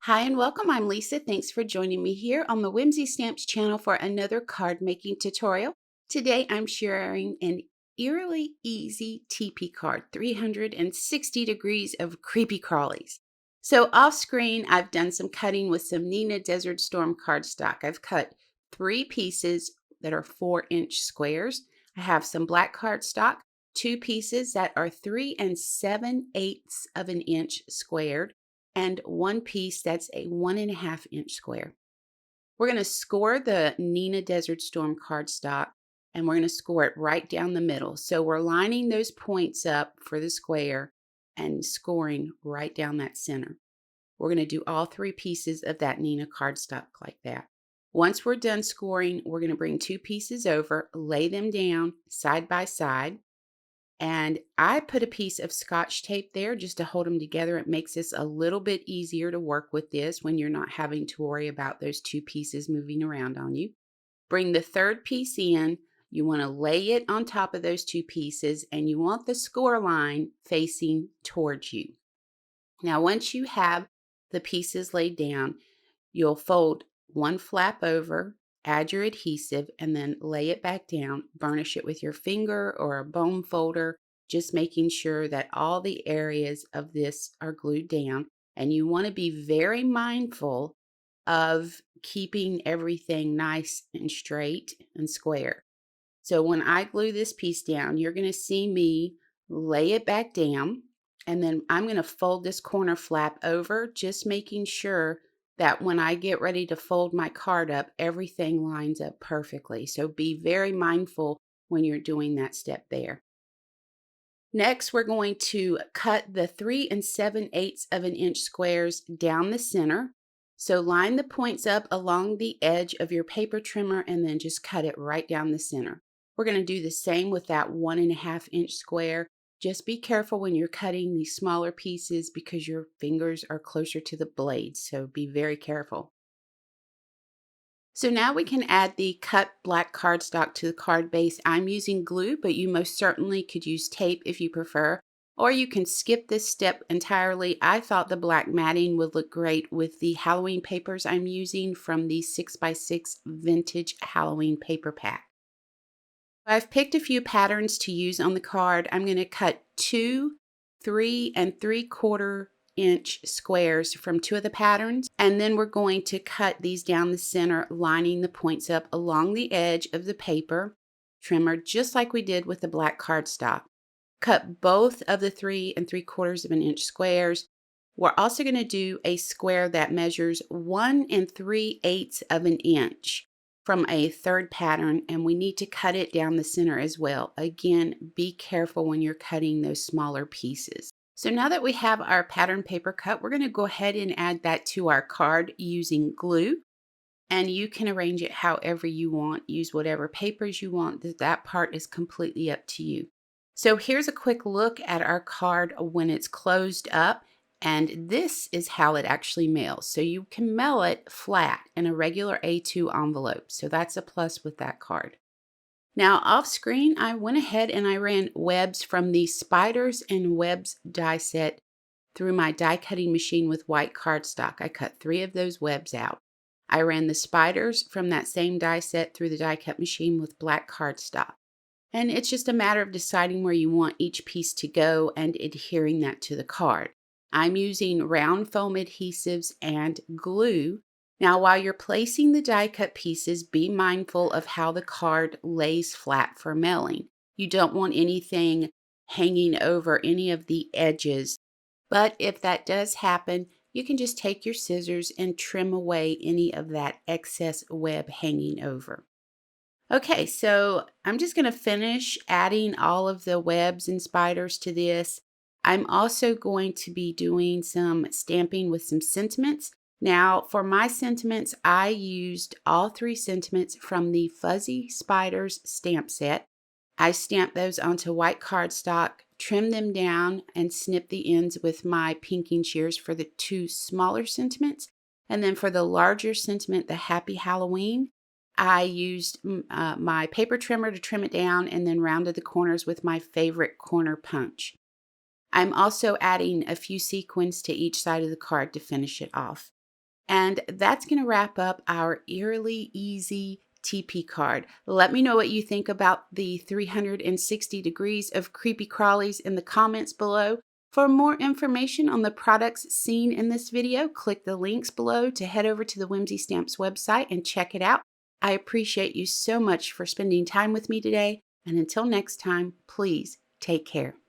Hi and welcome. I'm Lisa. Thanks for joining me here on the Whimsy Stamps channel for another card making tutorial. Today I'm sharing an eerily easy teepee card, 360 degrees of creepy crawlies. So off screen, I've done some cutting with some Nina Desert Storm cardstock. I've cut 3 pieces that are 4-inch squares. I have some black cardstock, 2 pieces that are 3 7/8 of an inch squared, and 1 piece that's a 1.5-inch square. We're going to score the Nina Desert Storm cardstock, and we're going to score it right down the middle. So we're lining those points up for the square and scoring right down that center. We're going to do all 3 pieces of that Nina cardstock like that. Once we're done scoring, we're going to bring 2 pieces over, lay them down side by side. And I put a piece of Scotch tape there just to hold them together. It makes this a little bit easier to work with this when you're not having to worry about those 2 pieces moving around on you. Bring the 3rd piece in. You want to lay it on top of those 2 pieces, and you want the score line facing towards you. Now, once you have the pieces laid down, you'll fold one flap over, add your adhesive, and then lay it back down. Burnish it with your finger or a bone folder, just making sure that all the areas of this are glued down. And you want to be very mindful of keeping everything nice and straight and square. So when I glue this piece down, you're going to see me lay it back down, and then I'm going to fold this corner flap over, just making sure that when I get ready to fold my card up, everything lines up perfectly. So be very mindful when you're doing that step there. Next, we're going to cut the 3 7/8 of an inch squares down the center. So line the points up along the edge of your paper trimmer and then just cut it right down the center. We're going to do the same with that 1.5-inch square. Just be careful when you're cutting these smaller pieces because your fingers are closer to the blades, so be very careful. So now we can add the cut black cardstock to the card base. I'm using glue, but you most certainly could use tape if you prefer, or you can skip this step entirely. I thought the black matting would look great with the Halloween papers I'm using from the 6x6 vintage Halloween paper pack. I've picked a few patterns to use on the card. I'm going to cut 2 3 3/4 inch squares from 2 of the patterns, and then we're going to cut these down the center, lining the points up along the edge of the paper trimmer, just like we did with the black cardstock. Cut both of the 3 3/4 of an inch squares. We're also going to do a square that measures 1 3/8 of an inch from a 3rd pattern, and we need to cut it down the center as well. Again, be careful when you're cutting those smaller pieces. So now that we have our pattern paper cut, we're going to go ahead and add that to our card using glue. And you can arrange it however you want. Use whatever papers you want. That part is completely up to you. So here's a quick look at our card when it's closed up. And this is how it actually mails. So you can mail it flat in a regular A2 envelope. So that's a plus with that card. Now off screen, I went ahead and I ran webs from the Spiders and Webs die set through my die cutting machine with white cardstock. I cut 3 of those webs out. I ran the spiders from that same die set through the die cut machine with black cardstock. And it's just a matter of deciding where you want each piece to go and adhering that to the card. I'm using round foam adhesives and glue. Now, while you're placing the die cut pieces, be mindful of how the card lays flat for mailing. You don't want anything hanging over any of the edges. But if that does happen, you can just take your scissors and trim away any of that excess web hanging over. Okay, so I'm just going to finish adding all of the webs and spiders to this. I'm also going to be doing some stamping with some sentiments. Now, for my sentiments, I used all 3 sentiments from the Fuzzy Spiders stamp set. I stamped those onto white cardstock, trimmed them down, and snipped the ends with my pinking shears for the 2 smaller sentiments. And then for the larger sentiment, the Happy Halloween, I used my paper trimmer to trim it down and then rounded the corners with my favorite corner punch. I'm also adding a few sequins to each side of the card to finish it off. And that's going to wrap up our Eerily Easy TP card. Let me know what you think about the 360 degrees of creepy crawlies in the comments below. For more information on the products seen in this video, click the links below to head over to the Whimsy Stamps website and check it out. I appreciate you so much for spending time with me today, and until next time, please take care.